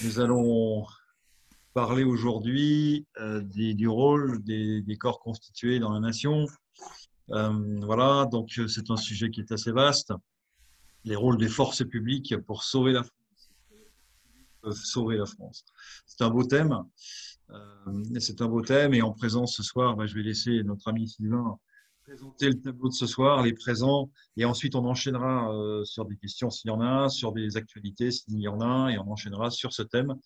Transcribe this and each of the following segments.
Nous allons parler aujourd'hui du rôle des corps constitués dans la nation. Voilà, donc c'est un sujet qui est assez vaste. Les rôles des forces publiques pour sauver la France, sauver la France. C'est un beau thème. C'est un beau thème et en présence ce soir, je vais laisser notre ami Sylvain présenter le tableau de ce soir, les présents, et ensuite on enchaînera sur des questions s'il y en a, sur des actualités s'il y en a, et on enchaînera sur ce thème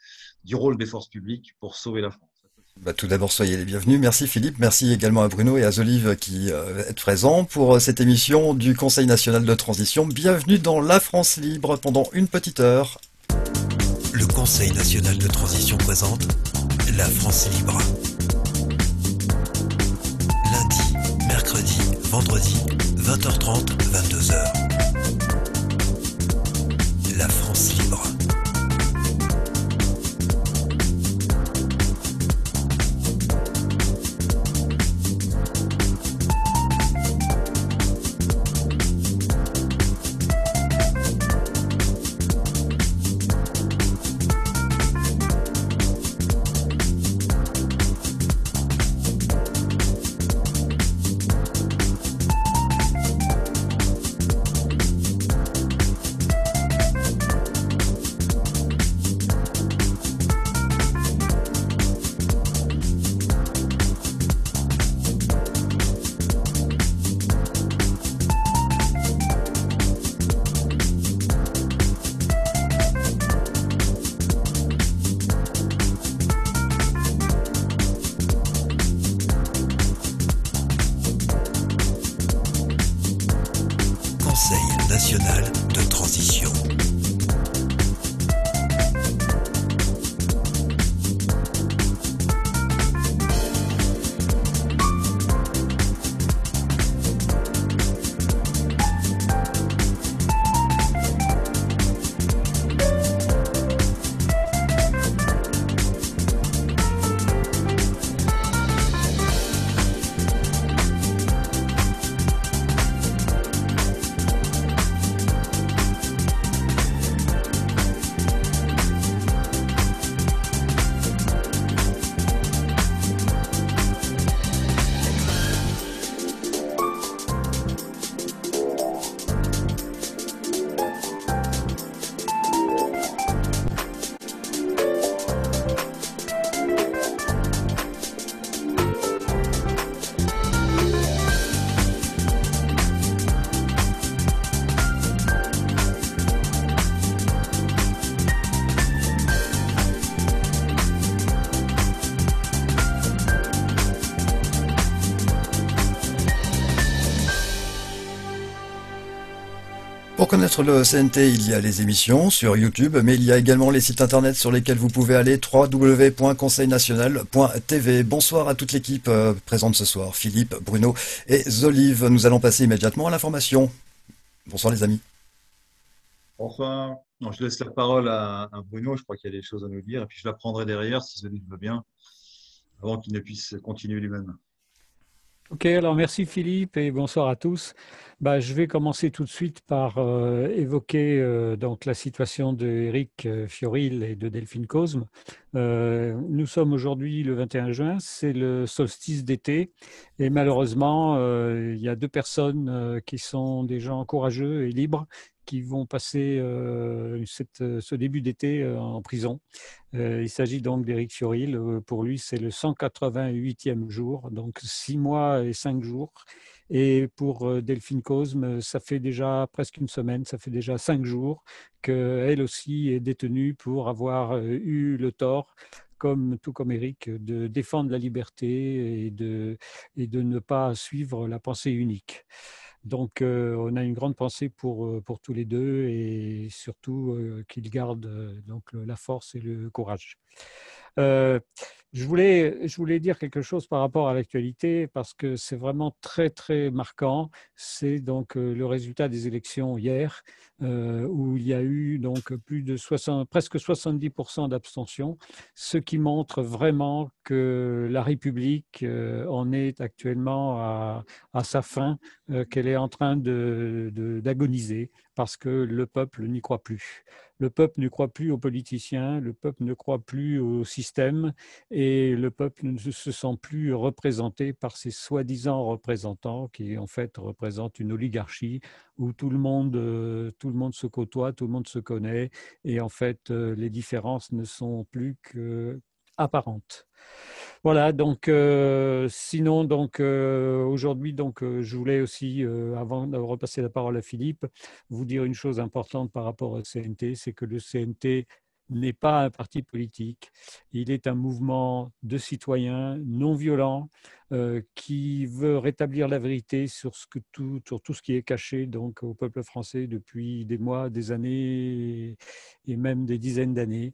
du rôle des forces publiques pour sauver la France. Tout d'abord, soyez les bienvenus. Merci Philippe, merci également à Bruno et à Zolive qui êtes présents pour cette émission du Conseil national de transition. Bienvenue dans La France libre pendant une petite heure. Le Conseil national de transition présente La France libre. Lundi, mercredi, vendredi, 20h30, 22h. La France libre. Conseil national de transition. Pour connaître le CNT, il y a les émissions sur YouTube, mais il y a également les sites internet sur lesquels vous pouvez aller, www.conseilnational.tv. Bonsoir à toute l'équipe présente ce soir, Philippe, Bruno et Zolive. Nous allons passer immédiatement à l'information. Bonsoir les amis. Enfin, non, je laisse la parole à Bruno, je crois qu'il y a des choses à nous dire, et puis je la prendrai derrière si Zélie veut bien, avant qu'il ne puisse continuer lui-même. Ok, alors merci Philippe et bonsoir à tous. Je vais commencer tout de suite par évoquer donc la situation de Éric Fioril et de Delphine Cosme. Nous sommes aujourd'hui le 21 juin, c'est le solstice d'été et malheureusement il y a deux personnes qui sont des gens courageux et libres qui vont passer ce début d'été en prison. Il s'agit donc d'Éric Fioril. Pour lui, c'est le 188e jour, donc 6 mois et 5 jours. Et pour Delphine Cosme, ça fait déjà presque une semaine, ça fait déjà 5 jours qu'elle aussi est détenue pour avoir eu le tort, tout comme Éric, de défendre la liberté et de ne pas suivre la pensée unique. Donc, on a une grande pensée pour tous les deux et surtout qu'ils gardent donc, la force et le courage. Euh, je voulais dire quelque chose par rapport à l'actualité parce que c'est vraiment très, très marquant. C'est donc le résultat des élections hier où il y a eu donc plus de 60, presque 70% d'abstention, ce qui montre vraiment que la République en est actuellement à sa fin, qu'elle est en train d'agoniser parce que le peuple n'y croit plus. Le peuple ne croit plus aux politiciens, le peuple ne croit plus au système et le peuple ne se sent plus représenté par ces soi-disant représentants qui en fait représentent une oligarchie où tout le monde se côtoie, tout le monde se connaît et en fait les différences ne sont plus que apparentes. Voilà, donc sinon, donc aujourd'hui, donc je voulais aussi, avant de repasser la parole à Philippe, vous dire une chose importante par rapport au CNT, c'est que le CNT n'est pas un parti politique, il est un mouvement de citoyens non violents qui veut rétablir la vérité sur tout ce qui est caché donc au peuple français depuis des mois, des années et même des dizaines d'années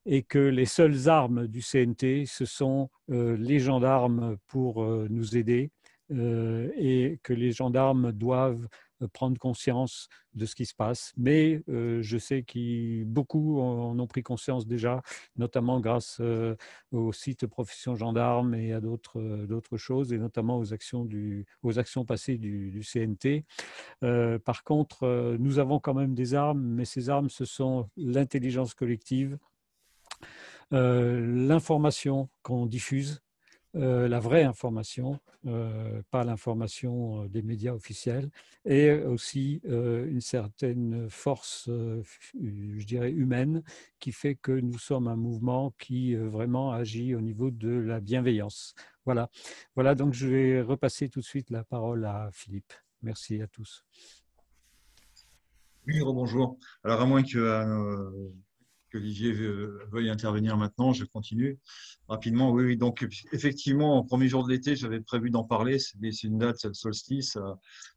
et que les seules armes du CNT, ce sont les gendarmes pour nous aider et que les gendarmes doivent prendre conscience de ce qui se passe. Mais je sais que beaucoup en ont pris conscience déjà, notamment grâce au site Profession Gendarme et à d'autres choses, et notamment aux actions passées du CNT. Par contre, nous avons quand même des armes, mais ces armes, ce sont l'intelligence collective, l'information qu'on diffuse, la vraie information, pas l'information des médias officiels, et aussi une certaine force, je dirais, humaine, qui fait que nous sommes un mouvement qui vraiment agit au niveau de la bienveillance. Voilà. Voilà, donc je vais repasser tout de suite la parole à Philippe. Merci à tous. Oui, rebonjour. Alors, à moins que Olivier veuille intervenir maintenant, je continue rapidement. Oui, oui, donc effectivement, au premier jour de l'été, j'avais prévu d'en parler. C'est une date, c'est le solstice.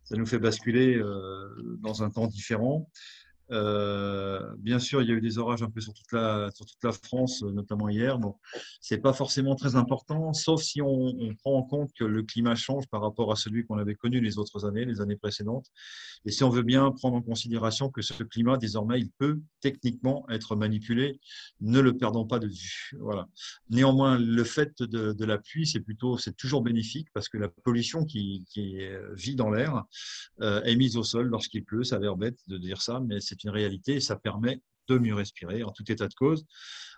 Ça nous fait basculer dans un temps différent. Bien sûr, il y a eu des orages un peu sur toute la France, notamment hier. Bon, c'est pas forcément très important, sauf si on prend en compte que le climat change par rapport à celui qu'on avait connu les autres années, les années précédentes. Et si on veut bien prendre en considération que ce climat, désormais, il peut techniquement être manipulé, ne le perdons pas de vue. Voilà. Néanmoins, le fait de la pluie, c'est toujours bénéfique parce que la pollution qui vit dans l'air est mise au sol lorsqu'il pleut. Ça a l'air bête de dire ça, mais c'est une réalité et ça permet de mieux respirer en tout état de cause.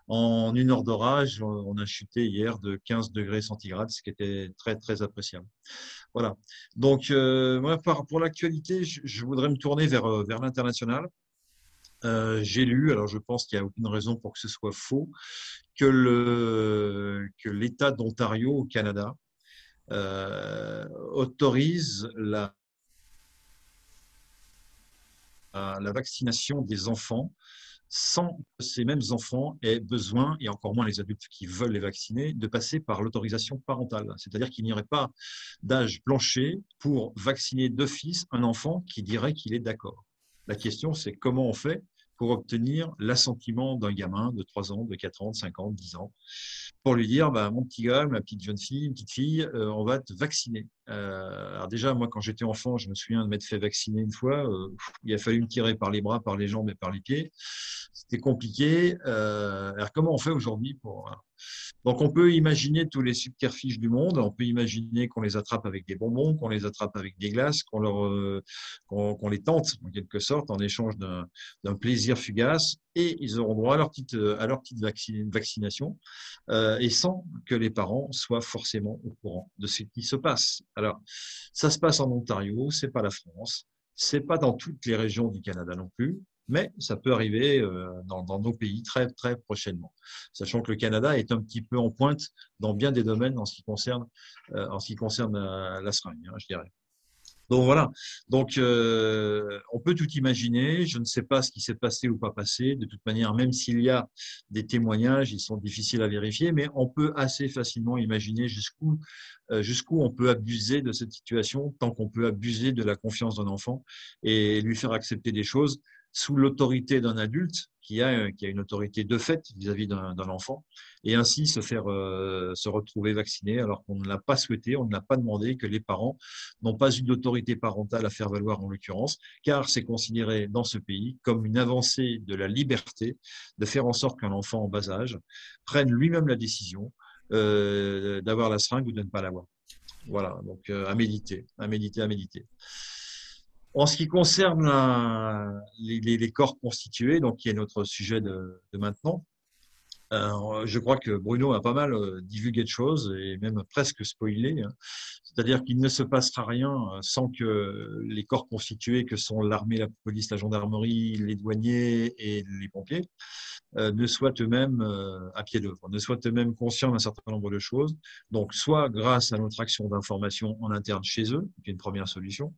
En une heure d'orage, on a chuté hier de 15 degrés centigrades, ce qui était très, très appréciable. Voilà. Donc, moi, pour l'actualité, je voudrais me tourner vers l'international. J'ai lu, alors je pense qu'il n'y a aucune raison pour que ce soit faux, que l'État d'Ontario au Canada autorise la vaccination des enfants sans que ces mêmes enfants aient besoin, et encore moins les adultes qui veulent les vacciner, de passer par l'autorisation parentale. C'est-à-dire qu'il n'y aurait pas d'âge plancher pour vacciner d'office un enfant qui dirait qu'il est d'accord. La question, c'est comment on fait pour obtenir l'assentiment d'un gamin de 3 ans, de 4 ans, de 5 ans, de 10 ans, pour lui dire, bah, mon petit gars, ma petite jeune fille, une petite fille, on va te vacciner. Alors déjà, moi, quand j'étais enfant, je me souviens de m'être fait vacciner une fois. Il a fallu me tirer par les bras, par les jambes et par les pieds. C'était compliqué. Alors comment on fait aujourd'hui pour... Donc, on peut imaginer tous les subterfuges du monde. On peut imaginer qu'on les attrape avec des bonbons, qu'on les attrape avec des glaces, qu'on les tente, en quelque sorte, en échange d'un plaisir fugace. Et ils auront droit à leur petite vaccination, et sans que les parents soient forcément au courant de ce qui se passe. Alors, ça se passe en Ontario, c'est pas la France, c'est pas dans toutes les régions du Canada non plus. Mais ça peut arriver dans nos pays très, très prochainement. Sachant que le Canada est un petit peu en pointe dans bien des domaines en ce qui concerne la seringue, je dirais. Donc voilà. Donc on peut tout imaginer. Je ne sais pas ce qui s'est passé ou pas passé. De toute manière, même s'il y a des témoignages, ils sont difficiles à vérifier, mais on peut assez facilement imaginer jusqu'où on peut abuser de cette situation, tant qu'on peut abuser de la confiance d'un enfant et lui faire accepter des choses sous l'autorité d'un adulte qui a une autorité de fait vis-à-vis d'un enfant, et ainsi se retrouver vacciné alors qu'on ne l'a pas souhaité, on ne l'a pas demandé, que les parents n'ont pas eu d'autorité parentale à faire valoir en l'occurrence, car c'est considéré dans ce pays comme une avancée de la liberté de faire en sorte qu'un enfant en bas âge prenne lui-même la décision d'avoir la seringue ou de ne pas l'avoir. Voilà, donc à méditer, à méditer, à méditer. En ce qui concerne les corps constitués, donc qui est notre sujet de maintenant, je crois que Bruno a pas mal divulgué de choses et même presque spoilé, hein. C'est-à-dire qu'il ne se passera rien sans que les corps constitués, que sont l'armée, la police, la gendarmerie, les douaniers et les pompiers, ne soient eux-mêmes à pied d'œuvre, ne soient eux-mêmes conscients d'un certain nombre de choses. Donc, soit grâce à notre action d'information en interne chez eux, qui est une première solution,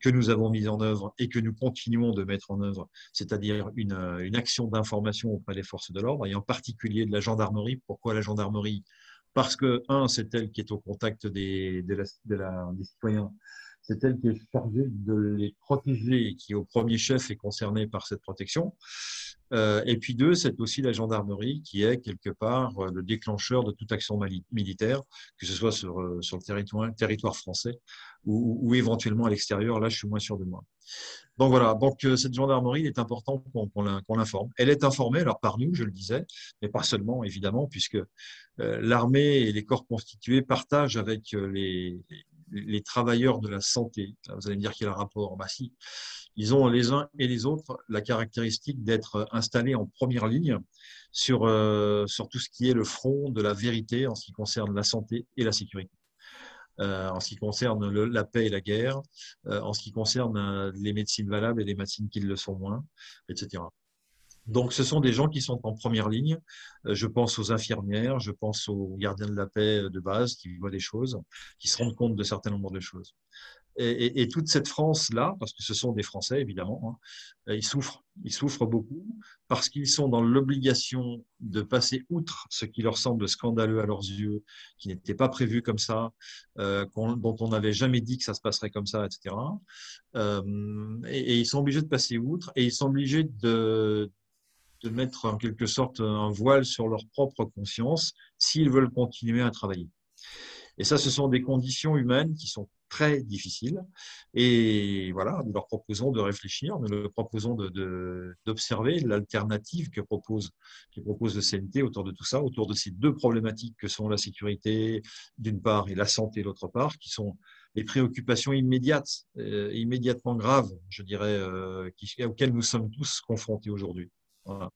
que nous avons mise en œuvre et que nous continuons de mettre en œuvre, c'est-à-dire une action d'information auprès des forces de l'ordre, et en particulier de la gendarmerie. Pourquoi la gendarmerie? Parce que, c'est elle qui est au contact des citoyens, c'est elle qui est chargée de les protéger et qui, au premier chef, est concernée par cette protection. Et puis deux, c'est aussi la gendarmerie qui est quelque part le déclencheur de toute action militaire, que ce soit sur le territoire français ou éventuellement à l'extérieur. Là, je suis moins sûr de moi. Donc voilà, donc cette gendarmerie, il est important qu'on l'informe. Elle est informée, alors par nous, je le disais, mais pas seulement, évidemment, puisque l'armée et les corps constitués partagent avec les travailleurs de la santé. Là, vous allez me dire qu'il y a un rapport. Bah si, ils ont les uns et les autres la caractéristique d'être installés en première ligne sur tout ce qui est le front de la vérité en ce qui concerne la santé et la sécurité. En ce qui concerne la paix et la guerre, en ce qui concerne les médecines valables et les médecines qui le sont moins, etc. Donc, ce sont des gens qui sont en première ligne. Je pense aux infirmières, je pense aux gardiens de la paix de base qui voient des choses, qui se rendent compte de certains nombres de choses. Et toute cette France-là, parce que ce sont des Français, évidemment, hein, ils souffrent beaucoup parce qu'ils sont dans l'obligation de passer outre ce qui leur semble scandaleux à leurs yeux, qui n'était pas prévu comme ça, dont on n'avait jamais dit que ça se passerait comme ça, etc. Et ils sont obligés de passer outre et ils sont obligés de mettre en quelque sorte un voile sur leur propre conscience s'ils veulent continuer à travailler. Et ça, ce sont des conditions humaines qui sont très difficiles. Et voilà, nous leur proposons de réfléchir, nous leur proposons d'observer l'alternative que propose le CNT autour de tout ça, autour de ces deux problématiques que sont la sécurité d'une part et la santé d'autre part, qui sont les préoccupations immédiates, immédiatement graves, je dirais, auxquelles nous sommes tous confrontés aujourd'hui. Voilà.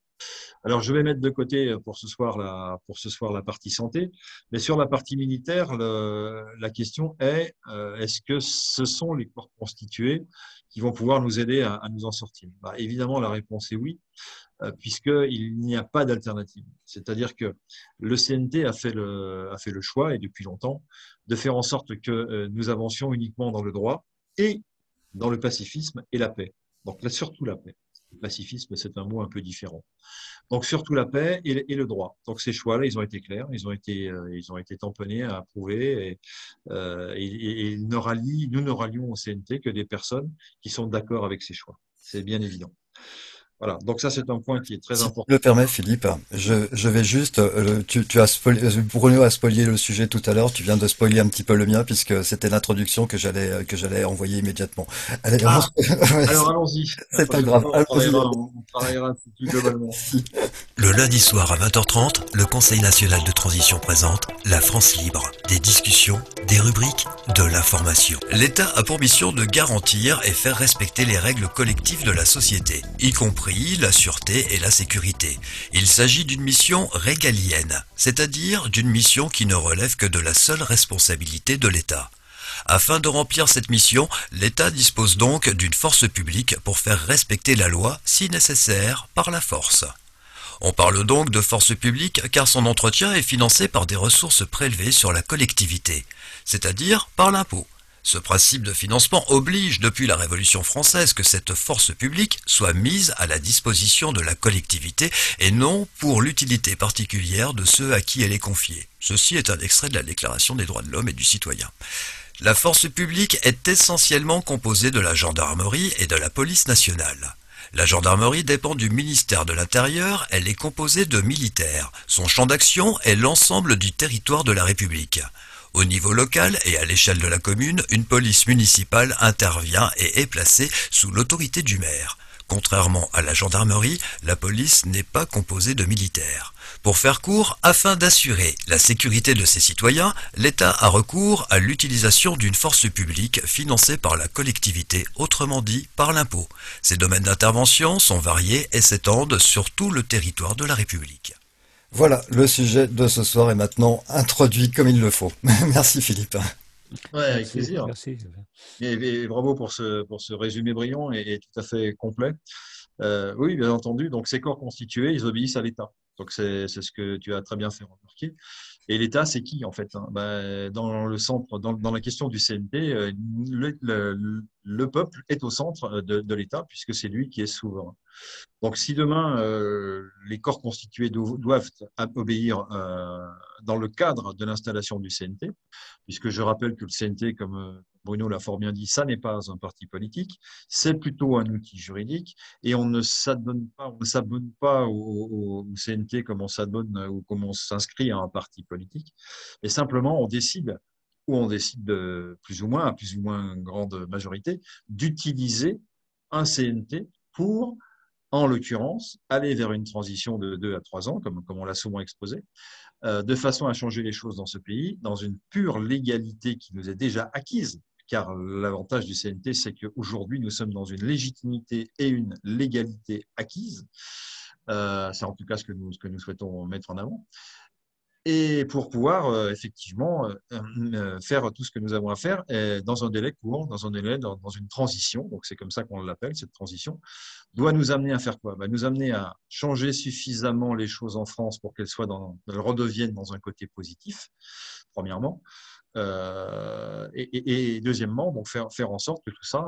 Alors, je vais mettre de côté pour ce soir la partie santé, mais sur la partie militaire, la question est est-ce que ce sont les corps constitués qui vont pouvoir nous aider à nous en sortir? Bah, évidemment, la réponse est oui, puisqu'il n'y a pas d'alternative. C'est-à-dire que le CNT a fait le choix, et depuis longtemps, de faire en sorte que nous avancions uniquement dans le droit et dans le pacifisme et la paix. Donc là, surtout la paix. Le pacifisme, c'est un mot un peu différent. Donc, surtout la paix et le droit. Donc, ces choix-là, ils ont été clairs, ils ont été tamponnés, approuvés, et nous ne rallions au CNT que des personnes qui sont d'accord avec ces choix. C'est bien évident. Voilà, donc ça c'est un point qui est très important. Si tu le permets, Philippe, je vais juste, Bruno a spoilé le sujet tout à l'heure, tu viens de spoiler un petit peu le mien puisque c'était l'introduction que j'allais envoyer immédiatement. Allez, alors allons-y. C'est pas grave. On travaillera globalement. Le lundi soir à 20h30, le Conseil national de transition présente La France libre. Des discussions, des rubriques, de l'information. L'État a pour mission de garantir et faire respecter les règles collectives de la société, y compris la sûreté et la sécurité. Il s'agit d'une mission régalienne, c'est-à-dire d'une mission qui ne relève que de la seule responsabilité de l'État. Afin de remplir cette mission, l'État dispose donc d'une force publique pour faire respecter la loi, si nécessaire, par la force. On parle donc de force publique car son entretien est financé par des ressources prélevées sur la collectivité, c'est-à-dire par l'impôt. Ce principe de financement oblige depuis la Révolution française que cette force publique soit mise à la disposition de la collectivité et non pour l'utilité particulière de ceux à qui elle est confiée. Ceci est un extrait de la Déclaration des droits de l'homme et du citoyen. La force publique est essentiellement composée de la gendarmerie et de la police nationale. La gendarmerie dépend du ministère de l'Intérieur, elle est composée de militaires. Son champ d'action est l'ensemble du territoire de la République. Au niveau local et à l'échelle de la commune, une police municipale intervient et est placée sous l'autorité du maire. Contrairement à la gendarmerie, la police n'est pas composée de militaires. Pour faire court, afin d'assurer la sécurité de ses citoyens, l'État a recours à l'utilisation d'une force publique financée par la collectivité, autrement dit par l'impôt. Ces domaines d'intervention sont variés et s'étendent sur tout le territoire de la République. Voilà, le sujet de ce soir est maintenant introduit comme il le faut. Merci Philippe. Ouais, avec Merci, plaisir. merci. Et bravo pour ce résumé brillant et tout à fait complet. Oui, bien entendu. Donc, ces corps constitués, ils obéissent à l'État. Donc, c'est ce que tu as très bien fait remarquer. Et l'État, c'est qui en fait, hein? Ben, dans le centre, dans la question du CNT, le peuple est au centre de l'État puisque c'est lui qui est souverain. Donc, si demain les corps constitués doivent obéir dans le cadre de l'installation du CNT, puisque je rappelle que le CNT, comme Bruno l'a fort bien dit, ça n'est pas un parti politique, c'est plutôt un outil juridique, et on ne s'abonne pas au CNT comme on s'abonne ou comme on s'inscrit à un parti politique, et simplement on décide, ou on décide de plus ou moins, à plus ou moins grande majorité, d'utiliser un CNT pour, en l'occurrence, aller vers une transition de 2 à 3 ans, comme on l'a souvent exposé, de façon à changer les choses dans ce pays, dans une pure légalité qui nous est déjà acquise, car l'avantage du CNT, c'est qu'aujourd'hui, nous sommes dans une légitimité et une légalité acquise. C'est en tout cas ce que nous souhaitons mettre en avant. Et pour pouvoir effectivement faire tout ce que nous avons à faire dans un délai court, dans une transition, donc c'est comme ça qu'on l'appelle, cette transition, doit nous amener à faire quoi? Nous amener à changer suffisamment les choses en France pour qu'elles redeviennent dans un côté positif, premièrement, et deuxièmement, donc faire en sorte que tout ça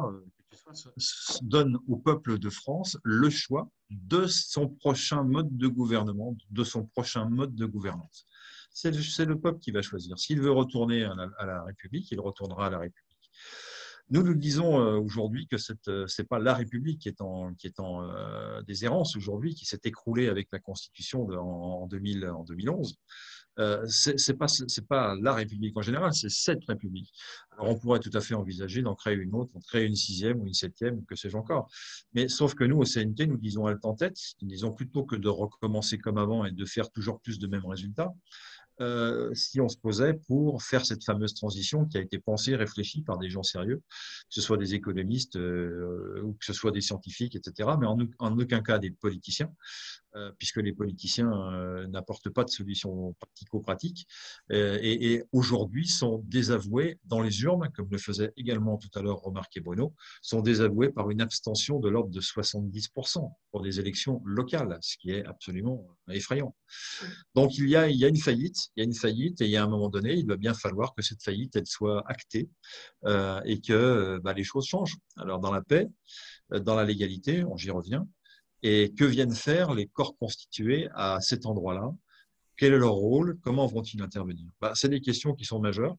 donne au peuple de France le choix de son prochain mode de gouvernement, de son prochain mode de gouvernance. C'est le peuple qui va choisir. S'il veut retourner à la République, il retournera à la République. Nous disons aujourd'hui que c'est pas la République qui est en déshérence aujourd'hui, qui s'est écroulée avec la Constitution en 2011. C'est pas la République en général, c'est cette République. Alors on pourrait tout à fait envisager d'en créer une autre, d'en créer une 6e ou une 7e, ou que sais-je encore. Mais sauf que nous, au CNT, nous disons halte en tête, nous disons plutôt que de recommencer comme avant et de faire toujours plus de mêmes résultats, si on se posait pour faire cette fameuse transition qui a été pensée, réfléchie par des gens sérieux, que ce soit des économistes ou que ce soit des scientifiques, etc., mais en aucun cas des politiciens, puisque les politiciens n'apportent pas de solutions pratico-pratiques et aujourd'hui sont désavoués dans les urnes, comme le faisait également tout à l'heure remarqué Bruno, sont désavoués par une abstention de l'ordre de 70% pour des élections locales, ce qui est absolument effrayant. Donc il y a une faillite, et il y a un moment donné, il va bien falloir que cette faillite elle soit actée et que les choses changent. Alors dans la paix, dans la légalité, j'y reviens. Et que viennent faire les corps constitués à cet endroit-là? Quel est leur rôle? Comment vont-ils intervenir? C'est des questions qui sont majeures.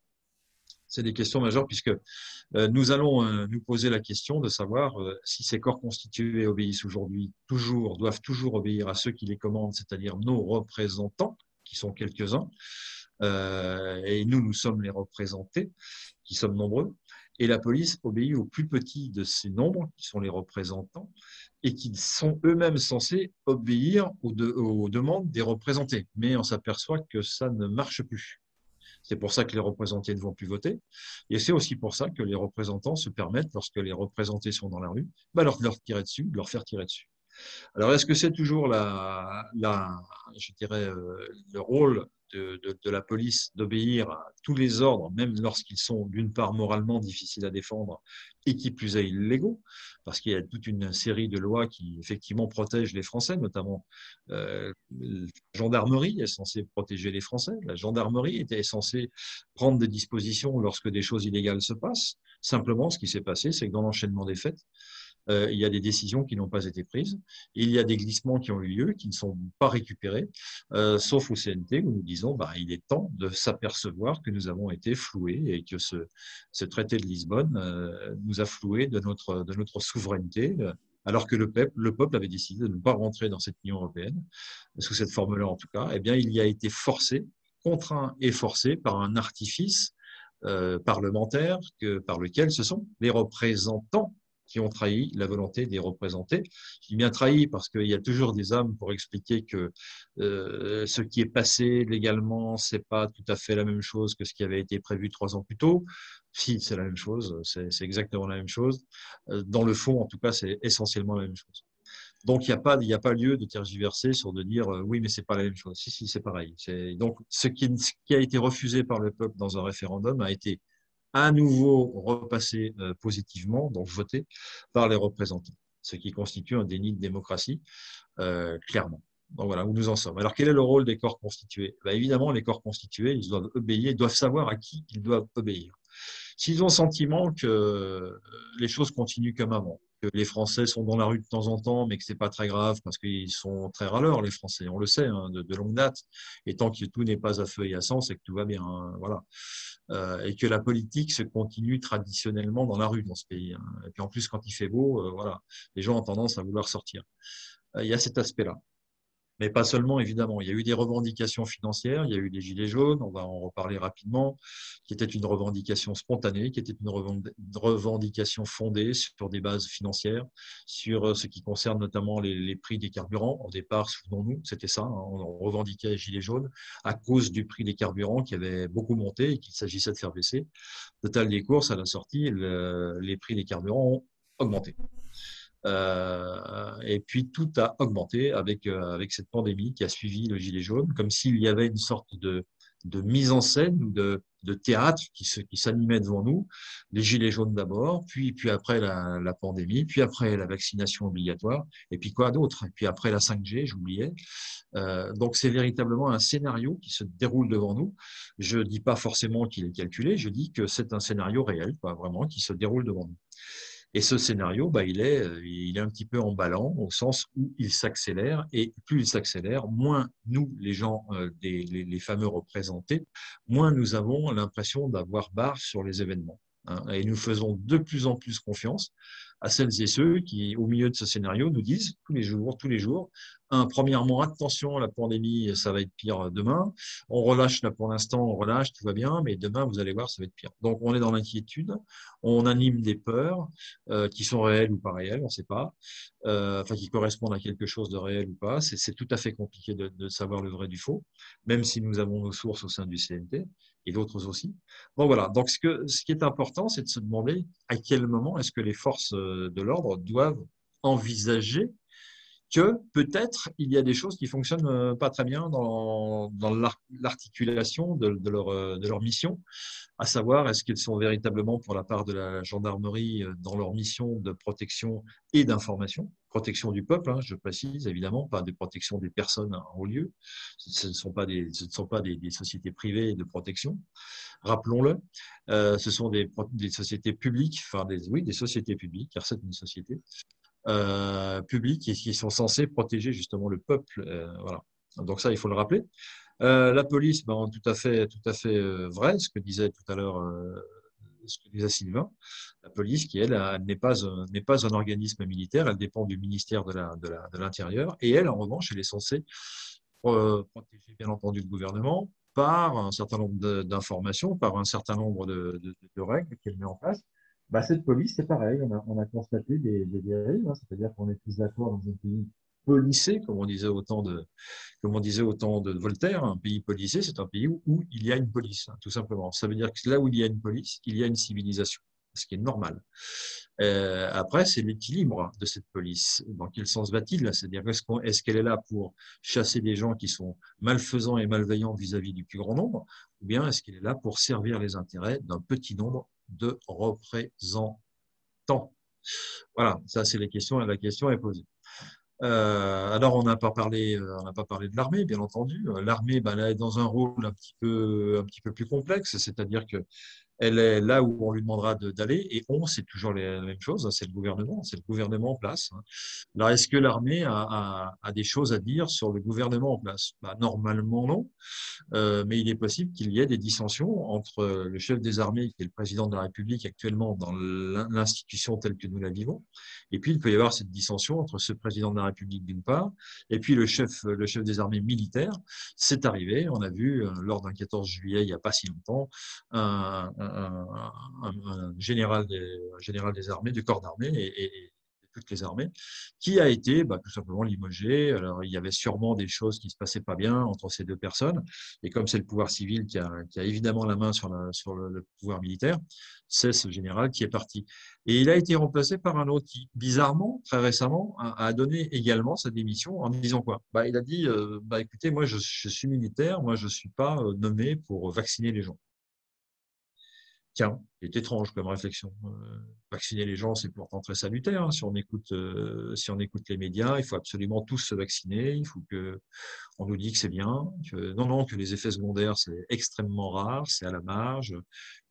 C'est des questions majeures puisque nous allons nous poser la question de savoir si ces corps constitués obéissent aujourd'hui doivent toujours obéir à ceux qui les commandent, c'est-à-dire nos représentants, qui sont quelques-uns, et nous sommes les représentés, qui sommes nombreux, et la police obéit aux plus petits de ces nombres, qui sont les représentants, et qui sont eux-mêmes censés obéir aux demandes des représentés. Mais on s'aperçoit que ça ne marche plus. C'est pour ça que les représentés ne vont plus voter. Et c'est aussi pour ça que les représentants se permettent, lorsque les représentés sont dans la rue, de leur tirer dessus, de leur faire tirer dessus. Alors, est-ce que c'est toujours je dirais, le rôle de la police d'obéir à tous les ordres, même lorsqu'ils sont d'une part moralement difficiles à défendre et qui plus est illégaux, parce qu'il y a toute une série de lois qui effectivement protègent les Français, notamment la gendarmerie est censée protéger les Français, la gendarmerie était censée prendre des dispositions lorsque des choses illégales se passent. Simplement, ce qui s'est passé, c'est que dans l'enchaînement des faits, il y a des décisions qui n'ont pas été prises, il y a des glissements qui ont eu lieu, qui ne sont pas récupérés, sauf au CNT où nous disons il est temps de s'apercevoir que nous avons été floués et que ce traité de Lisbonne nous a floués de notre souveraineté, alors que le peuple avait décidé de ne pas rentrer dans cette Union européenne, sous cette forme-là en tout cas. Eh bien, il y a été contraint et forcé par un artifice parlementaire par lequel ce sont les représentants qui ont trahi la volonté des représentés. Je dis bien trahi parce qu'il y a toujours des âmes pour expliquer que ce qui est passé légalement, c'est pas tout à fait la même chose que ce qui avait été prévu 3 ans plus tôt. Si, c'est la même chose, c'est exactement la même chose. Dans le fond, en tout cas, c'est essentiellement la même chose. Donc, il y a pas lieu de tergiverser sur de dire oui, mais c'est pas la même chose. Si, si, c'est pareil. Donc, ce qui a été refusé par le peuple dans un référendum a été à nouveau repassé positivement, donc voté par les représentants, ce qui constitue un déni de démocratie, clairement. Donc voilà où nous en sommes. Alors, quel est le rôle des corps constitués? Ben, évidemment, les corps constitués, ils doivent obéir, ils doivent savoir à qui ils doivent obéir. S'ils ont le sentiment que les choses continuent comme avant, que les Français sont dans la rue de temps en temps, mais que c'est pas très grave parce qu'ils sont très râleurs, les Français, on le sait, hein, de longue date. Et tant que tout n'est pas à feu et à sang, c'est que tout va bien. Hein, voilà. Et que la politique se continue traditionnellement dans la rue dans ce pays. Hein. Et puis en plus, quand il fait beau, voilà, les gens ont tendance à vouloir sortir. Il y a cet aspect-là. Mais pas seulement, évidemment. Il y a eu des revendications financières, il y a eu les Gilets jaunes, on va en reparler rapidement, qui était une revendication spontanée, qui était une revendication fondée sur des bases financières, sur ce qui concerne notamment les prix des carburants. Au départ, souvenons-nous, c'était ça, hein, on revendiquait les Gilets jaunes à cause du prix des carburants qui avait beaucoup monté et qu'il s'agissait de faire baisser. Total des courses, à la sortie, les prix des carburants ont augmenté. Et puis tout a augmenté avec cette pandémie qui a suivi le gilet jaune, comme s'il y avait une sorte de mise en scène ou de théâtre qui s'animait devant nous. Les gilets jaunes d'abord, puis après la pandémie, puis après la vaccination obligatoire, et puis quoi d'autre? Et puis après la 5G, j'oubliais. Donc c'est véritablement un scénario qui se déroule devant nous. Je dis pas forcément qu'il est calculé, je dis que c'est un scénario réel, quoi, vraiment, qui se déroule devant nous. Et ce scénario, bah, il est un petit peu emballant au sens où il s'accélère et plus il s'accélère, moins nous, les gens, les fameux représentés, moins nous avons l'impression d'avoir barre sur les événements. Hein, et nous faisons de plus en plus confiance à celles et ceux qui, au milieu de ce scénario, nous disent tous les jours, premièrement, attention, la pandémie, ça va être pire demain. On relâche là pour l'instant, on relâche, tout va bien, mais demain, vous allez voir, ça va être pire. Donc, on est dans l'inquiétude, on anime des peurs qui sont réelles ou pas réelles, on ne sait pas, enfin qui correspondent à quelque chose de réel ou pas. C'est tout à fait compliqué de savoir le vrai du faux, même si nous avons nos sources au sein du CNT et d'autres aussi. Bon voilà, donc ce qui est important, c'est de se demander à quel moment est-ce que les forces de l'ordre doivent envisager que peut-être il y a des choses qui fonctionnent pas très bien dans l'articulation de leur mission, à savoir est-ce qu'ils sont véritablement pour la part de la gendarmerie dans leur mission de protection et d'information, protection du peuple, hein, je précise évidemment, pas de protection des personnes en haut lieu, ce ne sont pas des sociétés privées de protection, rappelons-le, ce sont des sociétés publiques, enfin des sociétés publiques, car c'est une société publics qui sont censés protéger justement le peuple. Voilà. Donc ça, il faut le rappeler. La police, ben, tout à fait vrai, ce que disait tout à l'heure, ce que disait Sylvain. La police, qui elle n'est pas un organisme militaire, elle dépend du ministère de l'Intérieur, et elle, en revanche, elle est censée protéger bien entendu le gouvernement par un certain nombre d'informations, par un certain nombre de règles qu'elle met en place. Bah, cette police, c'est pareil, on a constaté des dérives, hein, c'est-à-dire qu'on est tous d'accord dans un pays policé, comme on disait au temps de Voltaire, un pays policé, c'est un pays où il y a une police, hein, tout simplement. Ça veut dire que là où il y a une police, il y a une civilisation, ce qui est normal. Après, c'est l'équilibre de cette police. Dans quel sens va-t-il? C'est-à-dire, est-ce qu'elle est là pour chasser des gens qui sont malfaisants et malveillants vis-à-vis du plus grand nombre, ou bien est-ce qu'elle est là pour servir les intérêts d'un petit nombre de représentants? Voilà, ça c'est les questions et la question est posée. Alors on n'a pas parlé de l'armée, bien entendu. L'armée, ben, elle est dans un rôle un petit peu plus complexe, c'est-à-dire que elle est là où on lui demandera d'aller, et c'est toujours la même chose, c'est le gouvernement en place. Alors, est-ce que l'armée a des choses à dire sur le gouvernement en place? Bah, normalement, non, mais il est possible qu'il y ait des dissensions entre le chef des armées, qui est le président de la République actuellement dans l'institution telle que nous la vivons, et puis il peut y avoir cette dissension entre ce président de la République d'une part, et puis le chef des armées militaires. C'est arrivé, on a vu lors d'un 14 juillet, il n'y a pas si longtemps, un un général des armées, du corps d'armée et toutes les armées, qui a été tout simplement limogé. Alors, il y avait sûrement des choses qui se passaient pas bien entre ces deux personnes. Et comme c'est le pouvoir civil qui a évidemment la main sur le pouvoir militaire, c'est ce général qui est parti. Et il a été remplacé par un autre qui, bizarrement, très récemment, a donné également sa démission en disant quoi? Il a dit, écoutez, moi, je suis militaire, moi, je suis pas nommé pour vacciner les gens. Tiens, c'est étrange comme réflexion. Vacciner les gens, c'est pourtant très salutaire, hein. Si on écoute les médias, il faut absolument tous se vacciner. Il faut que on nous dit que c'est bien, que les effets secondaires c'est extrêmement rare, c'est à la marge,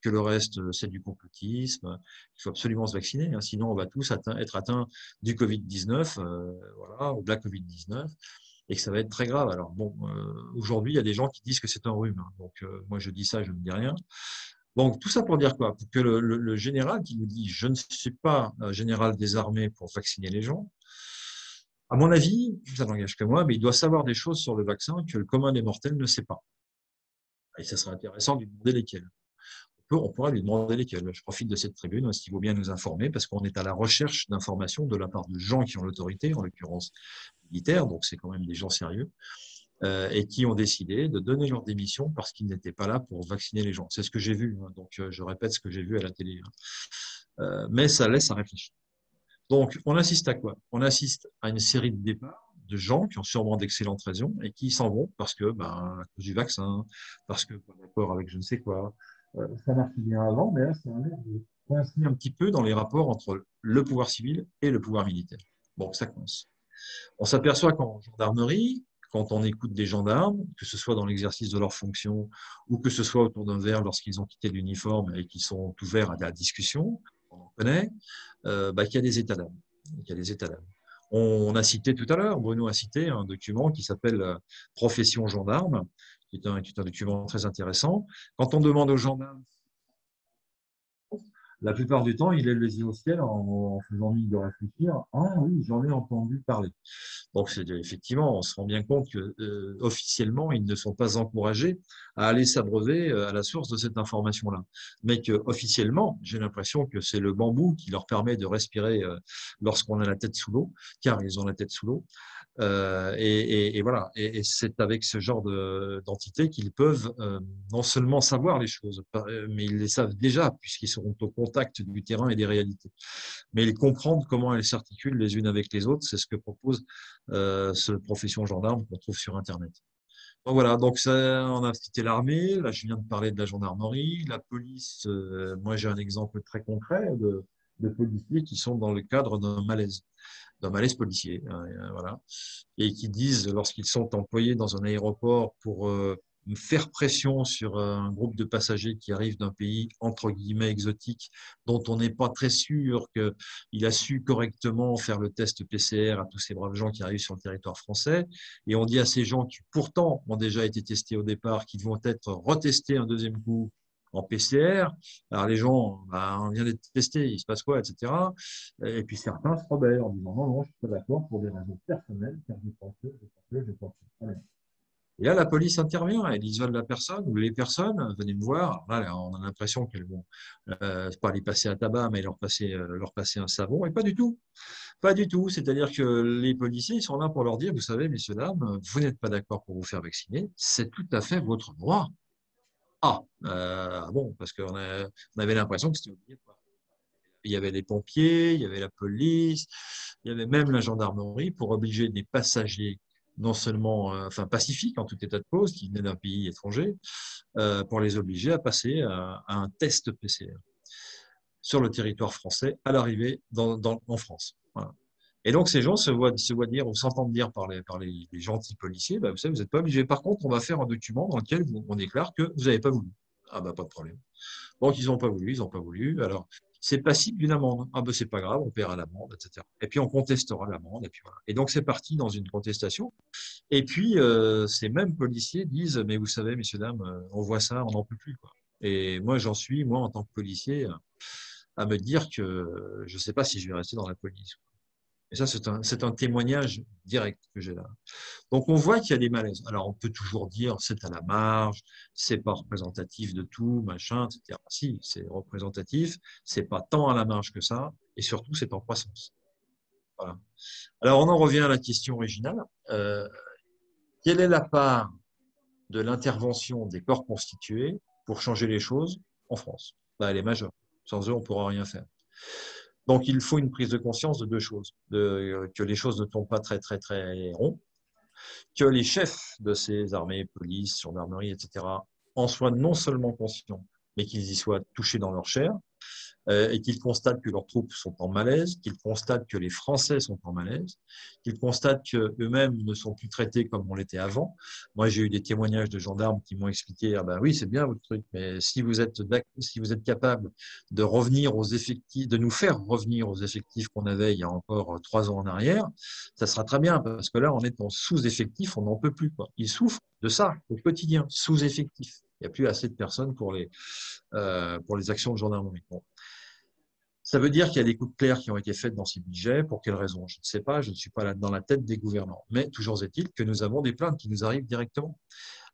que le reste c'est du complotisme. Il faut absolument se vacciner, hein, sinon on va tous être atteints du Covid-19, voilà, ou de la Covid-19. Et que ça va être très grave. Alors bon, aujourd'hui, il y a des gens qui disent que c'est un rhume, hein. Donc moi je dis ça, je ne dis rien. Donc, tout ça pour dire quoi? Pour que le général qui nous dit je ne suis pas général des armées pour vacciner les gens, à mon avis, ça n'engage que moi, mais il doit savoir des choses sur le vaccin que le commun des mortels ne sait pas. Et ça serait intéressant de lui demander lesquelles. On pourra lui demander lesquelles. Je profite de cette tribune, parce qu'il vaut bien nous informer, parce qu'on est à la recherche d'informations de la part de gens qui ont l'autorité, en l'occurrence militaires, donc c'est quand même des gens sérieux, et qui ont décidé de donner leur démission parce qu'ils n'étaient pas là pour vacciner les gens. C'est ce que j'ai vu, hein, donc je répète ce que j'ai vu à la télé. Hein. Mais ça laisse à réfléchir. Donc, on assiste à quoi? On assiste à une série de départs de gens qui ont sûrement d'excellentes raisons et qui s'en vont parce que, à cause du vaccin, parce que pas d'accord avec je ne sais quoi. Ça marche bien avant, mais là, ça a l'air de coincer un petit peu dans les rapports entre le pouvoir civil et le pouvoir militaire. Bon, ça coince. On s'aperçoit qu'en gendarmerie, quand on écoute des gendarmes, que ce soit dans l'exercice de leurs fonctions ou que ce soit autour d'un verre lorsqu'ils ont quitté l'uniforme et qu'ils sont ouverts à la discussion, on en connaît, qu'il y a des états d'âme. Il y a des états d'âme. On a cité tout à l'heure, Bruno a cité un document qui s'appelle Profession gendarme, qui est un document très intéressant. Quand on demande aux gendarmes, la plupart du temps, il lève les yeux au ciel en faisant mine de réfléchir. Ah oui, j'en ai entendu parler. Donc, effectivement, on se rend bien compte que officiellement, ils ne sont pas encouragés à aller s'abreuver à la source de cette information-là. Mais que officiellement, j'ai l'impression que c'est le bambou qui leur permet de respirer lorsqu'on a la tête sous l'eau, car ils ont la tête sous l'eau. Et voilà. Et c'est avec ce genre d'entité qu'ils peuvent non seulement savoir les choses, mais ils les savent déjà puisqu'ils seront au contact du terrain et des réalités. Mais ils comprennent comment elles s'articulent les unes avec les autres. C'est ce que propose cette profession gendarme qu'on trouve sur Internet. Donc voilà, donc ça, on a cité l'armée, là je viens de parler de la gendarmerie, la police, moi j'ai un exemple très concret de policiers qui sont dans le cadre d'un malaise policier, hein, voilà, et qui disent lorsqu'ils sont employés dans un aéroport pour faire pression sur un groupe de passagers qui arrivent d'un pays entre guillemets exotique, dont on n'est pas très sûr qu'il a su correctement faire le test PCR à tous ces braves gens qui arrivent sur le territoire français. Et on dit à ces gens qui pourtant ont déjà été testés au départ, qu'ils vont être retestés un deuxième coup en PCR. Alors les gens, on vient d'être testés, il se passe quoi, etc. Et puis certains se rebellent en disant non, je ne suis pas d'accord pour des raisons personnelles, car j'ai pensé. Et là, la police intervient, elle isole la personne ou les personnes, venez me voir. Alors là, on a l'impression qu'elles vont pas les passer à tabac, mais leur passer un savon. Et pas du tout. Pas du tout. C'est-à-dire que les policiers ils sont là pour leur dire, vous savez, messieurs, dames, vous n'êtes pas d'accord pour vous faire vacciner, c'est tout à fait votre droit. Bon, parce qu'on avait l'impression que c'était obligatoire. Il y avait les pompiers, il y avait la police, il y avait même la gendarmerie pour obliger des passagers non seulement pacifiques en tout état de cause, qui venaient d'un pays étranger, pour les obliger à passer à un test PCR sur le territoire français à l'arrivée en France. Voilà. Et donc ces gens se voient dire ou s'entendent dire par les gentils policiers, vous savez, vous n'êtes pas obligé. Par contre, on va faire un document dans lequel on déclare que vous n'avez pas voulu. Pas de problème. Donc ils n'ont pas voulu. Alors c'est passible d'une amende. C'est pas grave, on paiera l'amende, etc. Et puis on contestera l'amende, et puis voilà. Et donc c'est parti dans une contestation. Et puis ces mêmes policiers disent, mais vous savez, messieurs, dames, on voit ça, on n'en peut plus, quoi. Et moi j'en suis, en tant que policier, à me dire que je ne sais pas si je vais rester dans la police. Et ça, c'est un témoignage direct que j'ai là. Donc, on voit qu'il y a des malaises. Alors, on peut toujours dire c'est à la marge, c'est pas représentatif de tout, machin, etc. Si, c'est représentatif, c'est pas tant à la marge que ça, et surtout, c'est en croissance. Voilà. Alors, on en revient à la question originale. Quelle est la part de l'intervention des corps constitués pour changer les choses en France? Ben, elle est majeure. Sans eux, on ne pourra rien faire. Donc, il faut une prise de conscience de deux choses. Que les choses ne tombent pas très, très, très rond, que les chefs de ces armées, police, gendarmerie, etc., en soient non seulement conscients, mais qu'ils y soient touchés dans leur chair, et qu'ils constatent que leurs troupes sont en malaise, qu'ils constatent que les Français sont en malaise, qu'ils constatent qu'eux-mêmes ne sont plus traités comme on l'était avant. Moi, j'ai eu des témoignages de gendarmes qui m'ont expliqué, ah ben oui, c'est bien votre truc, mais si vous êtes capable de revenir aux effectifs, de nous faire revenir aux effectifs qu'on avait il y a encore 3 ans en arrière, ça sera très bien, parce que là, on est en sous-effectif, on n'en peut plus, quoi. Ils souffrent de ça au quotidien, sous-effectif. Il n'y a plus assez de personnes pour les actions de gendarmerie. Bon. Ça veut dire qu'il y a des coupes claires qui ont été faites dans ces budgets. Pour quelles raisons? Je ne sais pas, je ne suis pas là dans la tête des gouvernants. Mais toujours est-il que nous avons des plaintes qui nous arrivent directement.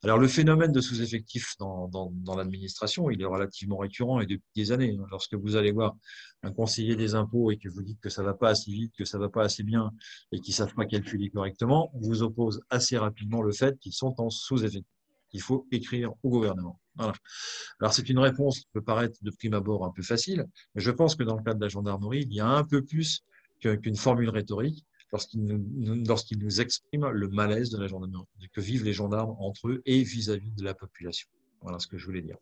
Alors, le phénomène de sous-effectif dans l'administration, il est relativement récurrent et depuis des années. Lorsque vous allez voir un conseiller des impôts et que vous dites que ça ne va pas assez vite, que ça ne va pas assez bien et qu'ils ne savent pas calculer correctement, on vous oppose assez rapidement le fait qu'ils sont en sous-effectif. Il faut écrire au gouvernement. Voilà. Alors, c'est une réponse qui peut paraître de prime abord un peu facile, mais je pense que dans le cas de la gendarmerie, il y a un peu plus qu'une formule rhétorique lorsqu'il nous exprime le malaise de la gendarmerie, que vivent les gendarmes entre eux et vis-à-vis de la population. Voilà ce que je voulais dire.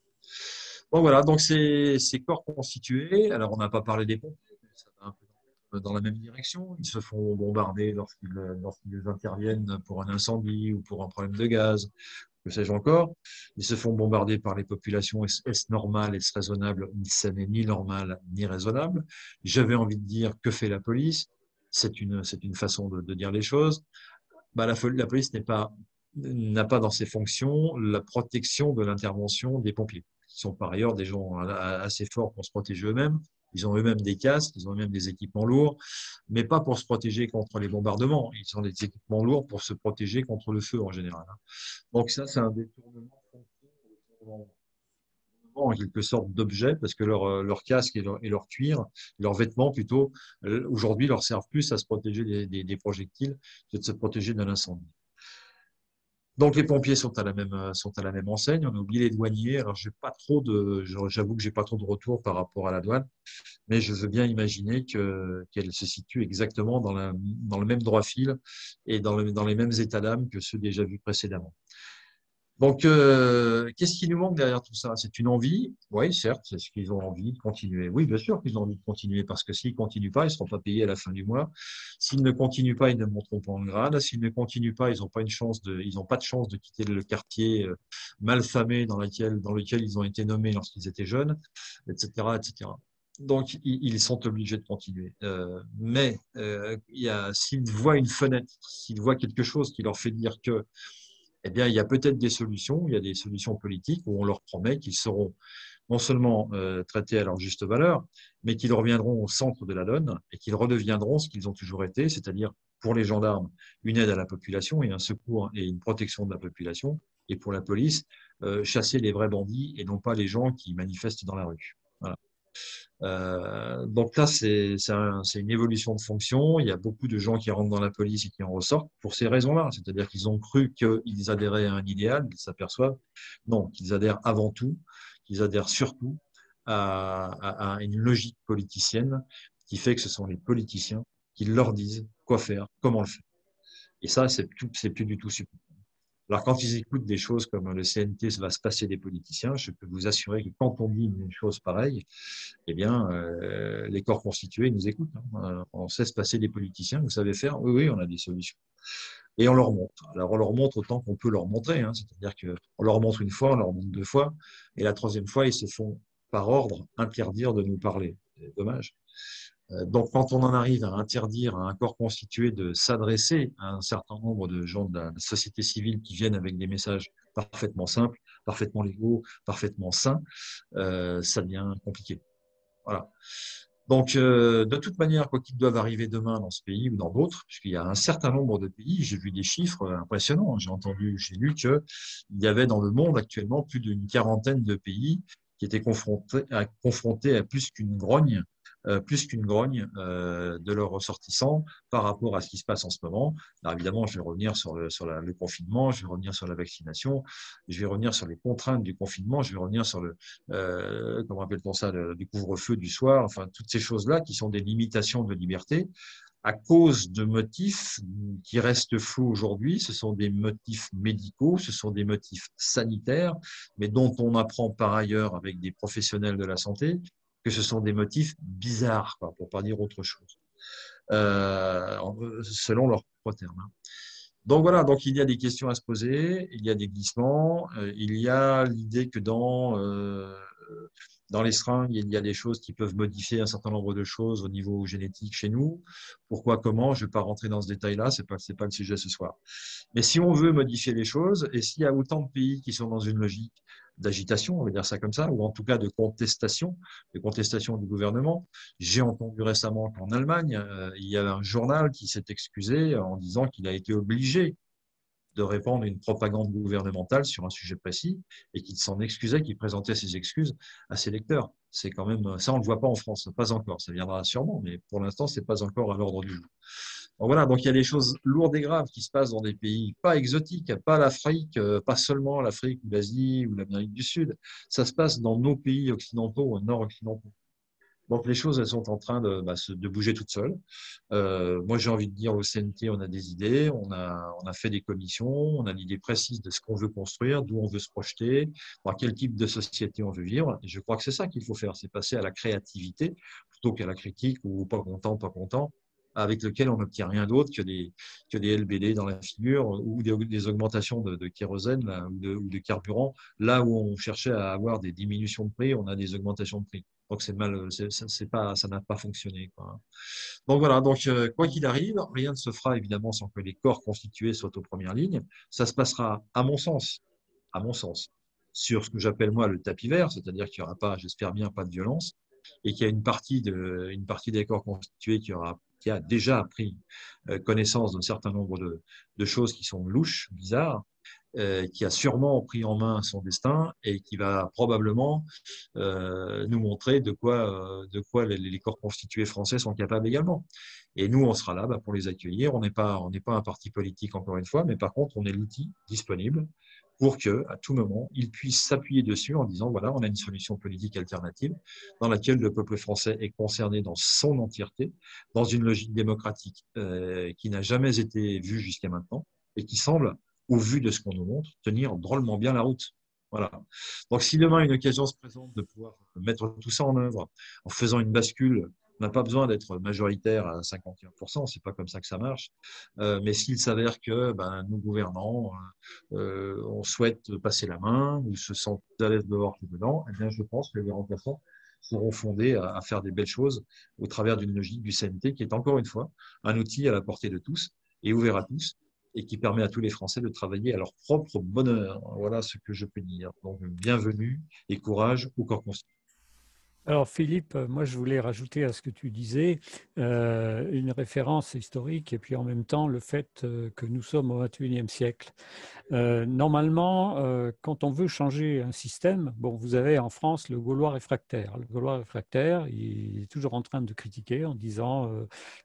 Bon, voilà, donc ces corps constitués, alors on n'a pas parlé des pompiers, mais ça va un peu dans la même direction. Ils se font bombarder lorsqu'ils interviennent pour un incendie ou pour un problème de gaz, que sais-je encore. Ils se font bombarder par les populations. Est-ce normal, est-ce raisonnable? Ça n'est ni normal ni raisonnable. J'avais envie de dire, que fait la police? C'est une façon de dire les choses. Bah, la police n'a pas dans ses fonctions la protection de l'intervention des pompiers, qui sont par ailleurs des gens assez forts pour se protéger eux-mêmes. Ils ont eux-mêmes des casques, ils ont eux-mêmes des équipements lourds, mais pas pour se protéger contre les bombardements. Ils ont des équipements lourds pour se protéger contre le feu en général. Donc ça, c'est un détournement en quelque sorte d'objet, parce que leur casque et leur cuir, leurs vêtements plutôt, aujourd'hui leur servent plus à se protéger des projectiles que de se protéger d'un incendie. Donc les pompiers sont à la même enseigne. On a oublié les douaniers. Alors j'avoue que j'ai pas trop de retour par rapport à la douane, mais je veux bien imaginer qu'elle se situe exactement dans le même droit fil et dans les mêmes états d'âme que ceux déjà vus précédemment. Donc, qu'est-ce qui nous manque derrière tout ça? C'est une envie. Oui, certes, c'est ce qu'ils ont envie de continuer. Oui, bien sûr qu'ils ont envie de continuer, parce que s'ils ne continuent pas, ils ne seront pas payés à la fin du mois. S'ils ne continuent pas, ils ne monteront pas en grade. S'ils ne continuent pas, ils n'ont pas de chance de quitter le quartier malfamé dans lequel ils ont été nommés lorsqu'ils étaient jeunes, etc., etc. Donc, ils sont obligés de continuer. Mais s'ils voient une fenêtre, s'ils voient quelque chose qui leur fait dire que eh bien, il y a peut-être des solutions, il y a des solutions politiques où on leur promet qu'ils seront non seulement traités à leur juste valeur, mais qu'ils reviendront au centre de la donne et qu'ils redeviendront ce qu'ils ont toujours été, c'est-à-dire pour les gendarmes, une aide à la population et un secours et une protection de la population, et pour la police, chasser les vrais bandits et non pas les gens qui manifestent dans la rue. Voilà. Donc là, c'est une évolution de fonction. Il y a beaucoup de gens qui rentrent dans la police et qui en ressortent pour ces raisons-là. C'est-à-dire qu'ils ont cru qu'ils adhéraient à un idéal, ils s'aperçoivent, non, qu'ils adhèrent avant tout, qu'ils adhèrent surtout à une logique politicienne qui fait que ce sont les politiciens qui leur disent quoi faire, comment le faire. Et ça, c'est plus du tout super. Alors, quand ils écoutent des choses comme le CNT va se passer des politiciens, je peux vous assurer que quand on dit une chose pareille, eh bien, les corps constitués nous écoutent. On sait se passer des politiciens, vous savez faire? Oui, oui, on a des solutions. Et on leur montre. Alors, on leur montre autant qu'on peut leur montrer. C'est-à-dire qu'on leur montre une fois, on leur montre 2 fois, et la 3e fois, ils se font, par ordre, interdire de nous parler. C'est dommage. Donc, quand on en arrive à interdire à un corps constitué de s'adresser à un certain nombre de gens de la société civile qui viennent avec des messages parfaitement simples, parfaitement légaux, parfaitement sains, ça devient compliqué. Voilà. Donc, de toute manière, quoi qu'il doive arriver demain dans ce pays ou dans d'autres, puisqu'il y a un certain nombre de pays, j'ai vu des chiffres impressionnants. J'ai lu qu'il y avait dans le monde actuellement plus d'une quarantaine de pays qui étaient confrontés à plus qu'une grogne de leurs ressortissants par rapport à ce qui se passe en ce moment. Alors évidemment, je vais revenir sur le confinement, je vais revenir sur la vaccination, je vais revenir sur les contraintes du confinement, je vais revenir sur comment appelle-t-on ça, du couvre-feu du soir, enfin toutes ces choses-là qui sont des limitations de liberté à cause de motifs qui restent flous aujourd'hui. Ce sont des motifs médicaux, ce sont des motifs sanitaires, mais dont on apprend par ailleurs avec des professionnels de la santé que ce sont des motifs bizarres, quoi, pour pas dire autre chose, selon leurs propres termes. Donc voilà, donc il y a des questions à se poser, il y a des glissements, il y a l'idée que dans les seringues, il y a des choses qui peuvent modifier un certain nombre de choses au niveau génétique chez nous. Pourquoi, comment, je ne vais pas rentrer dans ce détail-là, c'est pas le sujet ce soir. Mais si on veut modifier les choses, et s'il y a autant de pays qui sont dans une logique d'agitation, on va dire ça comme ça, ou en tout cas de contestation du gouvernement. J'ai entendu récemment qu'en Allemagne, il y a un journal qui s'est excusé en disant qu'il a été obligé de répandre une propagande gouvernementale sur un sujet précis et qu'il s'en excusait, qu'il présentait ses excuses à ses lecteurs. C'est quand même, ça on ne le voit pas en France, pas encore, ça viendra sûrement, mais pour l'instant, c'est pas encore à l'ordre du jour. Donc voilà, donc il y a des choses lourdes et graves qui se passent dans des pays pas exotiques, pas l'Afrique, pas seulement l'Afrique ou l'Asie ou l'Amérique du Sud. Ça se passe dans nos pays occidentaux, nord-occidentaux. Donc les choses, elles sont en train de bouger toutes seules. Moi, j'ai envie de dire au CNT, on a des idées, on a fait des commissions, on a l'idée précise de ce qu'on veut construire, d'où on veut se projeter, dans quel type de société on veut vivre. Et je crois que c'est ça qu'il faut faire, c'est passer à la créativité plutôt qu'à la critique ou pas content, pas content, avec lequel on n'obtient rien d'autre que des LBD dans la figure ou des augmentations de kérosène là, ou de carburant. Là où on cherchait à avoir des diminutions de prix, on a des augmentations de prix. Donc c'est mal, ça n'a pas fonctionné, quoi. Donc voilà, donc quoi qu'il arrive, rien ne se fera évidemment sans que les corps constitués soient aux premières lignes. Ça se passera, à mon sens, sur ce que j'appelle moi le tapis vert, c'est-à-dire qu'il n'y aura pas, j'espère bien, pas de violence, et qu'il y a une partie des corps constitués qui a déjà pris connaissance d'un certain nombre de choses qui sont louches, bizarres, qui a sûrement pris en main son destin et qui va probablement nous montrer de quoi les corps constitués français sont capables également. Et nous, on sera là pour les accueillir. On n'est pas un parti politique, encore une fois, mais par contre, on est l'outil disponible pour que, à tout moment, ils puissent s'appuyer dessus en disant, voilà, on a une solution politique alternative dans laquelle le peuple français est concerné dans son entièreté, dans une logique démocratique qui n'a jamais été vue jusqu'à maintenant et qui semble, au vu de ce qu'on nous montre, tenir drôlement bien la route. Voilà. Donc, si demain une occasion se présente de pouvoir mettre tout ça en œuvre en faisant une bascule, on n'a pas besoin d'être majoritaire à 51%, c'est pas comme ça que ça marche. Mais s'il s'avère que nous gouvernants, on souhaite passer la main ou se sentent à l'aise dehors que dedans, eh bien, je pense que les remplaçants seront fondés à faire des belles choses au travers d'une logique du CNT qui est encore une fois un outil à la portée de tous et ouvert à tous et qui permet à tous les Français de travailler à leur propre bonheur. Voilà ce que je peux dire. Donc, bienvenue et courage au corps constitué. Alors Philippe, moi je voulais rajouter à ce que tu disais une référence historique et puis en même temps le fait que nous sommes au XXIe siècle. Normalement, quand on veut changer un système, bon, vous avez en France le Gaulois réfractaire. Le Gaulois réfractaire, il est toujours en train de critiquer en disant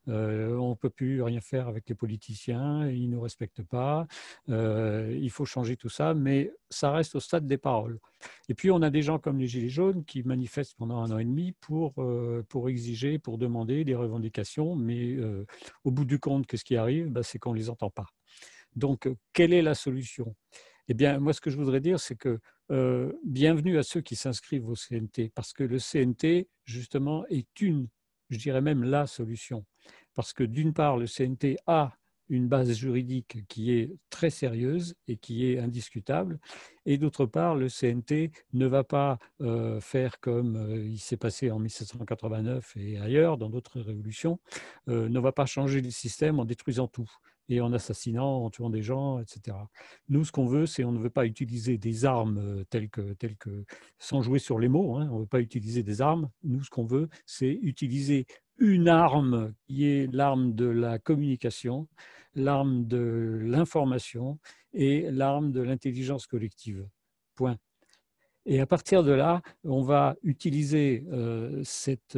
on ne peut plus rien faire avec les politiciens, ils ne nous respectent pas, il faut changer tout ça, mais ça reste au stade des paroles. Et puis, on a des gens comme les Gilets jaunes qui manifestent pendant 1 an et demi pour exiger, pour demander des revendications, mais au bout du compte, qu'est-ce qui arrive? C'est qu'on ne les entend pas. Donc, quelle est la solution? Eh bien, moi, ce que je voudrais dire, c'est que bienvenue à ceux qui s'inscrivent au CNT, parce que le CNT, justement, est je dirais même la solution. Parce que d'une part, le CNT a une base juridique qui est très sérieuse et qui est indiscutable. Et d'autre part, le CNT ne va pas faire comme il s'est passé en 1789 et ailleurs, dans d'autres révolutions, ne va pas changer le système en détruisant tout. et en assassinant, en tuant des gens, etc. Nous, ce qu'on veut, c'est on ne veut pas utiliser des armes telles que sans jouer sur les mots, hein, on ne veut pas utiliser des armes. Nous, ce qu'on veut, c'est utiliser une arme qui est l'arme de la communication, l'arme de l'information et l'arme de l'intelligence collective. Point. Et à partir de là, on va utiliser cette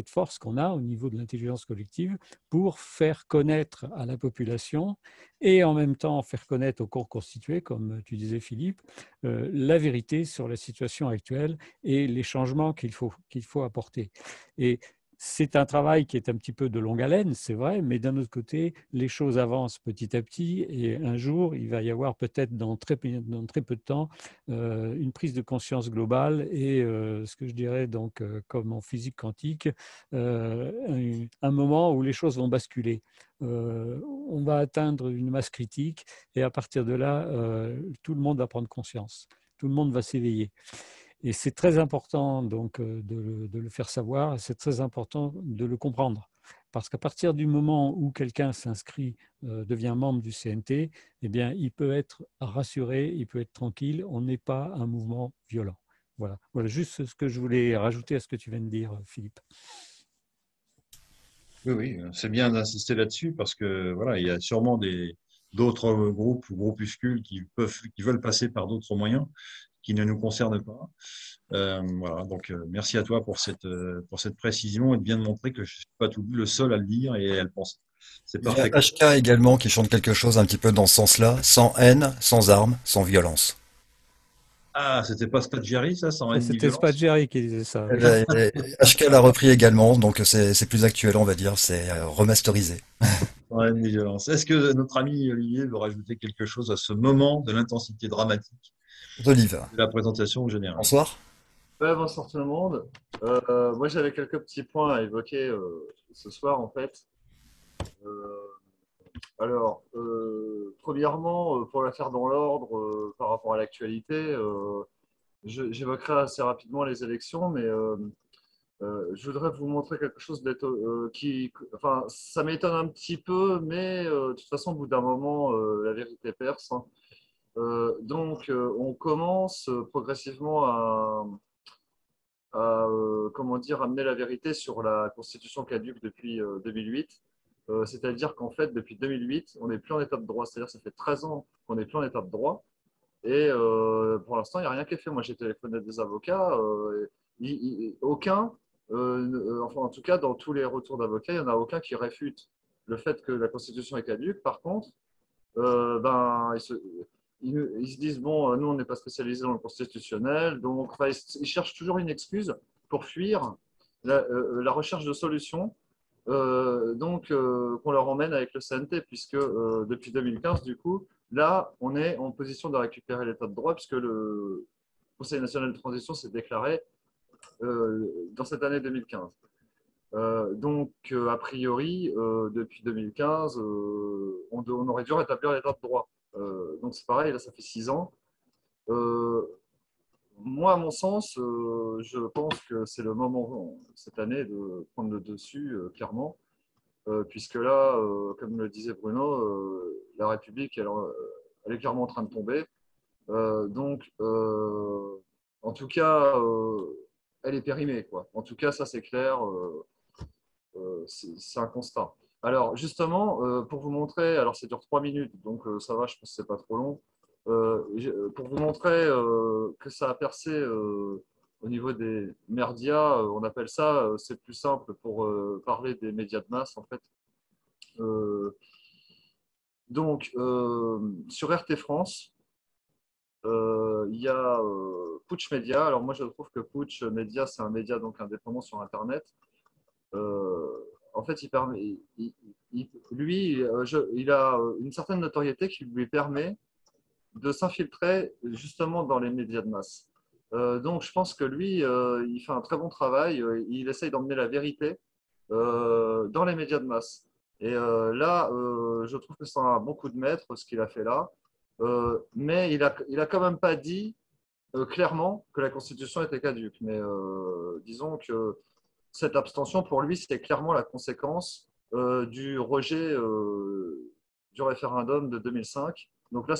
force qu'on a au niveau de l'intelligence collective pour faire connaître à la population et en même temps faire connaître aux corps constitués, comme tu disais Philippe, la vérité sur la situation actuelle et les changements qu'il faut apporter. Et c'est un travail qui est un petit peu de longue haleine, c'est vrai, mais d'un autre côté, les choses avancent petit à petit et un jour, il va y avoir peut-être dans très peu de temps une prise de conscience globale et ce que je dirais donc comme en physique quantique, un moment où les choses vont basculer. On va atteindre une masse critique et à partir de là, tout le monde va prendre conscience, tout le monde va s'éveiller. Et c'est très important donc de le faire savoir, c'est très important de le comprendre. Parce qu'à partir du moment où quelqu'un s'inscrit, devient membre du CNT, eh bien, il peut être rassuré, il peut être tranquille, on n'est pas un mouvement violent. Voilà. Voilà juste ce que je voulais rajouter à ce que tu viens de dire, Philippe. Oui, oui, c'est bien d'insister là-dessus parce que voilà, il y a sûrement d'autres groupes ou groupuscules qui veulent passer par d'autres moyens qui ne nous concernent pas. Voilà, donc merci à toi pour cette précision et de bien montrer que je suis pas le seul à le dire et à le penser. C'est Il y a parfait. HK également qui chante quelque chose un petit peu dans ce sens-là, sans haine, sans armes, sans violence. Ah, c'était pas Spaggiari, ça, sans haine ni C'était violence? Spaggiari qui disait ça, oui. HK l'a repris également, donc c'est plus actuel, on va dire, c'est remasterisé. Sans haine ni violence. Est-ce que notre ami Olivier veut rajouter quelque chose à ce moment de l'intensité dramatique D'Olive. de la présentation générale? Bonsoir. Ouais, bonsoir tout le monde. Moi, j'avais quelques petits points à évoquer ce soir, en fait. Euh, Premièrement, pour la faire dans l'ordre par rapport à l'actualité, j'évoquerai assez rapidement les élections, mais je voudrais vous montrer quelque chose enfin, ça m'étonne un petit peu, mais de toute façon, au bout d'un moment, la vérité perce, hein. On commence progressivement comment dire, amener la vérité sur la Constitution caduque depuis 2008. C'est-à-dire qu'en fait, depuis 2008, on n'est plus en état de droit. C'est-à-dire que ça fait 13 ans qu'on n'est plus en état de droit. Et pour l'instant, il n'y a rien qui est fait. Moi, j'ai téléphoné à des avocats. Aucun, enfin en tout cas, dans tous les retours d'avocats, il n'y en a aucun qui réfute le fait que la Constitution est caduque. Par contre, ben, ils se disent, bon, nous, on n'est pas spécialisé dans le constitutionnel, donc enfin, ils cherchent toujours une excuse pour fuir la recherche de solutions qu'on leur emmène avec le CNT, puisque depuis 2015, du coup, là, on est en position de récupérer l'état de droit, puisque le Conseil national de transition s'est déclaré dans cette année 2015. A priori, depuis 2015, on aurait dû rétablir l'état de droit. Donc, c'est pareil, là, ça fait 6 ans. Moi, à mon sens, je pense que c'est le moment cette année de prendre le dessus, clairement, puisque là, comme le disait Bruno, la République, elle est clairement en train de tomber. En tout cas, elle est périmée, quoi. En tout cas, ça, c'est clair. C'est un constat. Alors, justement, pour vous montrer, alors ça dure 3 minutes, donc ça va, je pense que c'est pas trop long. Pour vous montrer que ça a percé au niveau des médias, on appelle ça, c'est plus simple pour parler des médias de masse, en fait. Euh, sur RT France, il y a Putsch Média. Alors, moi, je trouve que Putsch Média, c'est un média donc indépendant sur Internet. En fait, il a une certaine notoriété qui lui permet de s'infiltrer justement dans les médias de masse. Donc, je pense que lui, il fait un très bon travail. Il essaye d'emmener la vérité dans les médias de masse. Et là, je trouve que c'est un bon coup de maître, ce qu'il a fait là. Mais il a quand même pas dit clairement que la Constitution était caduque. Mais disons que cette abstention, pour lui, c'était clairement la conséquence du rejet du référendum de 2005. Donc là,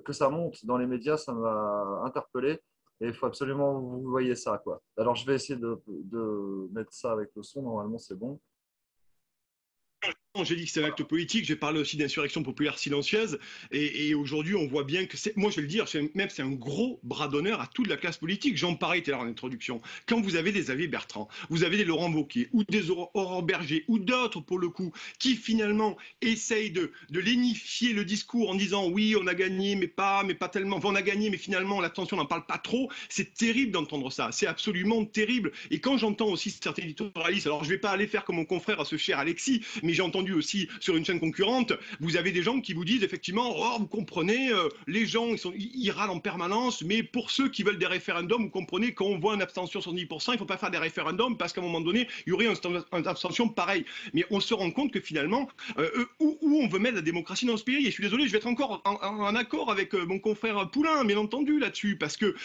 que ça monte dans les médias, ça m'a interpellé. Et il faut absolument que vous voyez ça, quoi. Alors, je vais essayer de mettre ça avec le son. Normalement, c'est bon. J'ai dit que c'est un acte politique, j'ai parlé aussi d'insurrection populaire silencieuse, et aujourd'hui on voit bien que c'est, moi je vais le dire, c'est un gros bras d'honneur à toute la classe politique. J'en parlais tout à l'heure en introduction. Quand vous avez des Xavier Bertrand, vous avez des Laurent Wauquiez, ou des Aurore Berger, ou d'autres pour le coup, qui finalement essayent de lénifier le discours en disant oui on a gagné mais pas tellement, enfin, on a gagné mais finalement l'attention n'en parle pas trop, c'est terrible d'entendre ça, c'est absolument terrible. Et quand j'entends aussi certains éditorialistes, alors je vais pas aller faire comme mon confrère, ce cher Alexis, mais j'ai entendu aussi sur une chaîne concurrente, vous avez des gens qui vous disent effectivement, oh, vous comprenez, les gens ils râlent en permanence, mais pour ceux qui veulent des référendums, vous comprenez, quand on voit une abstention sur 10%, il ne faut pas faire des référendums parce qu'à un moment donné, il y aurait une abstention pareille. Mais on se rend compte que finalement, où on veut mettre la démocratie dans ce pays, et je suis désolé, je vais être encore en accord avec mon confrère Poulain, bien entendu, là-dessus, parce que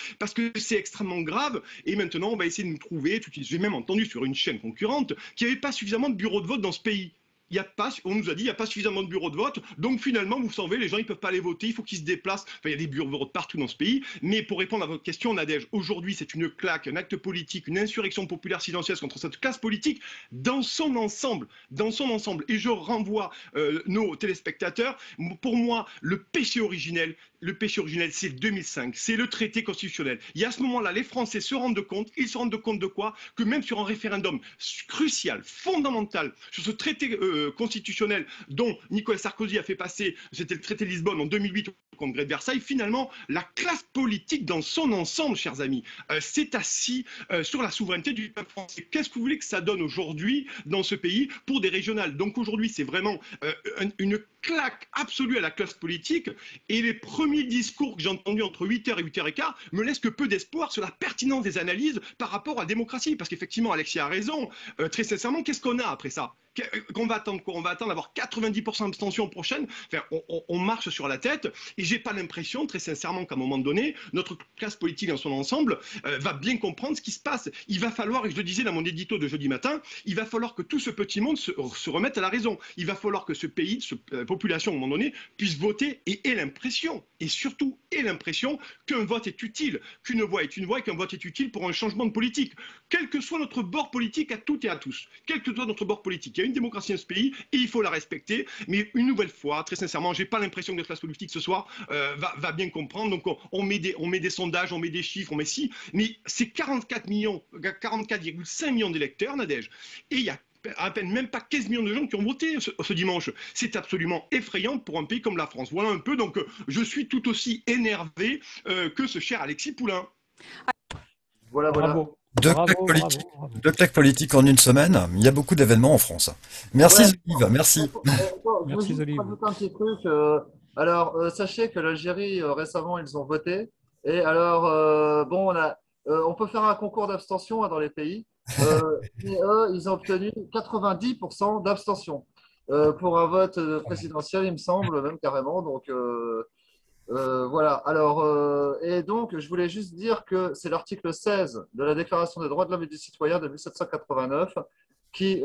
c'est extrêmement grave, et maintenant on va essayer de nous trouver, j'ai même entendu sur une chaîne concurrente, qu'il n'y avait pas suffisamment de bureaux de vote dans ce pays. On nous a dit qu'il n'y a pas suffisamment de bureaux de vote, donc finalement, vous savez, les gens ils peuvent pas aller voter, il faut qu'ils se déplacent. Enfin, il y a des bureaux de vote partout dans ce pays. Mais pour répondre à votre question, Nadège, aujourd'hui, c'est une claque, un acte politique, une insurrection populaire silencieuse contre cette classe politique dans son ensemble. Et je renvoie nos téléspectateurs. Pour moi, le péché originel, c'est 2005, c'est le traité constitutionnel. Et à ce moment-là, les Français se rendent compte, ils se rendent compte de quoi? Que même sur un référendum crucial, fondamental, sur ce traité constitutionnel dont Nicolas Sarkozy a fait passer, c'était le traité de Lisbonne en 2008 au Congrès de Versailles, finalement, la classe politique dans son ensemble, chers amis, s'est assis sur la souveraineté du peuple français. Qu'est-ce que vous voulez que ça donne aujourd'hui dans ce pays pour des régionales? Donc aujourd'hui, c'est vraiment une claque absolue à la classe politique, et les premiers discours que j'ai entendus entre 8h et 8h15 me laissent que peu d'espoir sur la pertinence des analyses par rapport à la démocratie. Parce qu'effectivement, Alexis a raison. Très sincèrement, qu'est-ce qu'on a après ça? Qu'on va attendre quoi? On va attendre d'avoir 90% d'abstention prochaine. Enfin, on marche sur la tête, et j'ai pas l'impression, très sincèrement, qu'à un moment donné, notre classe politique dans son ensemble va bien comprendre ce qui se passe. Il va falloir, et je le disais dans mon édito de jeudi matin, il va falloir que tout ce petit monde se remette à la raison. Il va falloir que ce pays, cette population, à un moment donné, puisse voter et ait l'impression, et surtout ait l'impression qu'un vote est utile, qu'une voix est une voix, et qu'un vote est utile pour un changement de politique. Quel que soit notre bord politique à toutes et à tous, quel que soit notre bord politique, il y a une démocratie dans ce pays et il faut la respecter. Mais une nouvelle fois, très sincèrement, j'ai pas l'impression que notre classe politique ce soir va bien comprendre. Donc on met des sondages, on met des chiffres, on met si, mais c'est 44,5 millions d'électeurs, Nadège, et il y a à peine même pas 15 millions de gens qui ont voté ce dimanche. C'est absolument effrayant pour un pays comme la France. Voilà un peu, donc je suis tout aussi énervé que ce cher Alexis Poulain. Voilà. Bravo. Deux claques politiques en une semaine. Il y a beaucoup d'événements en France. Merci, Ouais. Yves, merci. Merci, Olive. Un petit truc. Sachez que l'Algérie, récemment, ils ont voté. Et alors, on peut faire un concours d'abstention dans les pays. Et eux, ils ont obtenu 90% d'abstention pour un vote présidentiel, il me semble, même carrément. Donc, voilà. Alors, et donc, je voulais juste dire que c'est l'article 16 de la Déclaration des droits de l'homme et du citoyen de 1789 qui,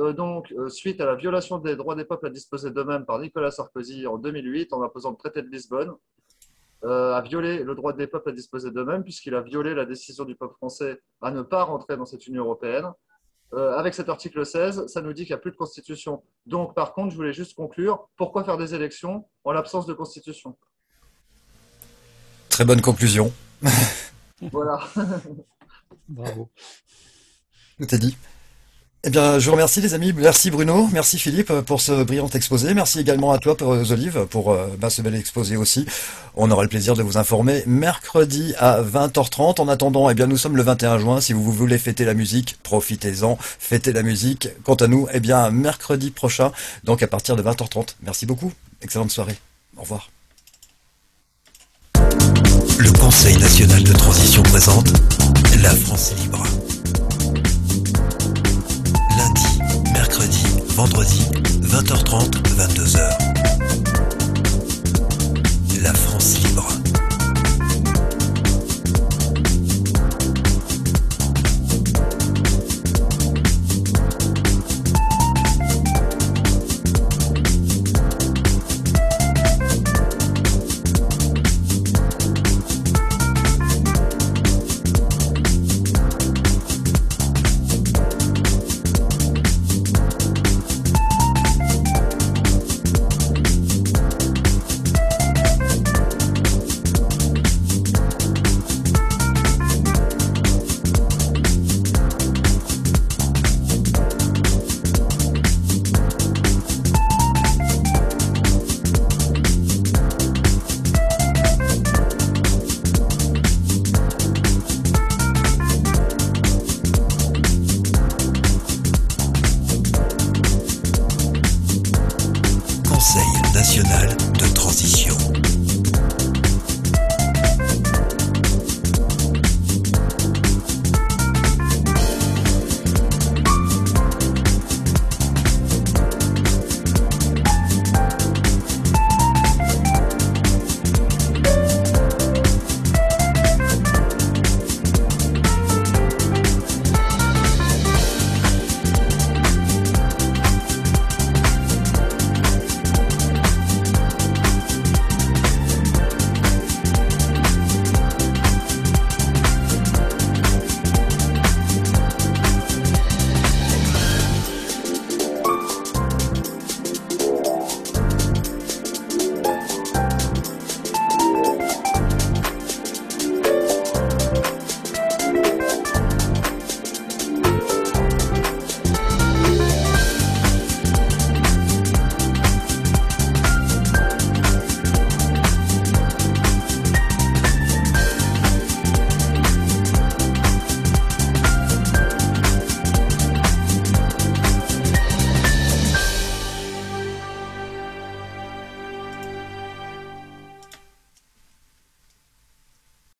suite à la violation des droits des peuples à disposer d'eux-mêmes par Nicolas Sarkozy en 2008 en imposant le traité de Lisbonne, a violé le droit des peuples à disposer d'eux-mêmes puisqu'il a violé la décision du peuple français à ne pas rentrer dans cette Union européenne. Avec cet article 16, ça nous dit qu'il n'y a plus de constitution. Donc, par contre, je voulais juste conclure, pourquoi faire des élections en l'absence de constitution? Très bonne conclusion. Voilà. Bravo. Tout est dit. Eh bien, je vous remercie les amis. Merci Bruno, merci Philippe pour ce brillant exposé. Merci également à toi, Olive, pour ce bel exposé aussi. On aura le plaisir de vous informer mercredi à 20h30. En attendant, eh bien, nous sommes le 21 juin. Si vous voulez fêter la musique, profitez-en, fêtez la musique. Quant à nous, eh bien, mercredi prochain, donc à partir de 20h30. Merci beaucoup. Excellente soirée. Au revoir. Le Conseil national de transition présente La France libre. Lundi, mercredi, vendredi, 20h30, 22h.